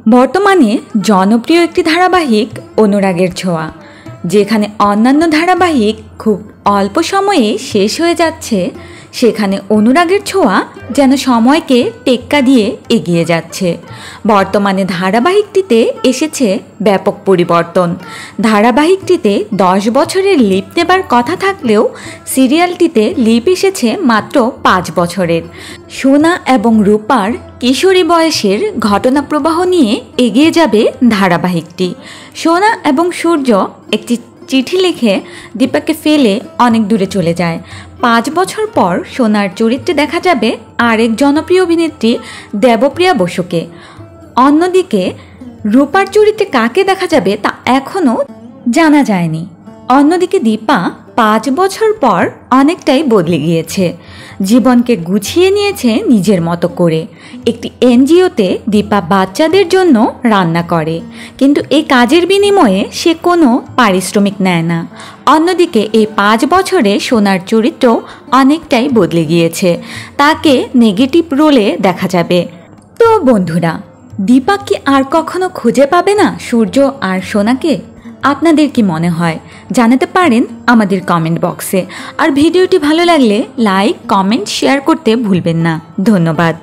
বর্তমানে জনপ্রিয় একটি ধারাবাহিক অনুরাগের ছোঁয়া, যেখানে অন্যান্য ধারাবাহিক খুব অল্প সময়ে শেষ হয়ে যাচ্ছে, সেখানে অনুরাগের ছোঁয়া যেন সময়কে টেক্কা দিয়ে এগিয়ে যাচ্ছে। বর্তমানে ধারাবাহিকটিতে এসেছে ব্যাপক পরিবর্তন। ধারাবাহিকটিতে 10 বছরের লিপ নেবার কথা থাকলেও সিরিয়ালটিতে লিপ এসেছে মাত্র 5 বছরের। সোনা এবং রূপার কিশোরী বয়সের ঘটনা প্রবাহ নিয়ে এগিয়ে যাবে ধারাবাহিকটি। সোনা এবং সূর্য একটি চিঠি লিখে দীপাকে ফেলে অনেক দূরে চলে যায়। 5 বছর পর সোনার চরিত্রে দেখা যাবে আরেক জনপ্রিয় অভিনেত্রী দেবপ্রিয়া বসুকে। অন্যদিকে রূপার চরিত্রে কাকে দেখা যাবে তা এখনও জানা যায়নি। অন্যদিকে দীপা 5 বছর পর অনেকটাই বদলে গিয়েছে, জীবনকে গুছিয়ে নিয়েছে নিজের মতো করে। একটি এনজিওতে দীপা বাচ্চাদের জন্য রান্না করে, কিন্তু এই কাজের বিনিময়ে সে কোনো পারিশ্রমিক নেয় না। অন্যদিকে এই 5 বছরে সোনার চরিত্র অনেকটাই বদলে গিয়েছে, তাকে নেগেটিভ রোলে দেখা যাবে। তো বন্ধুরা, দীপা কি আর কখনো খুঁজে পাবে না সূর্য আর সোনাকে? আপনাদের কি মনে হয় জানাতে পারেন আমাদের কমেন্ট বক্সে। আর ভিডিওটি ভালো লাগলে লাইক, কমেন্ট, শেয়ার করতে ভুলবেন না। ধন্যবাদ।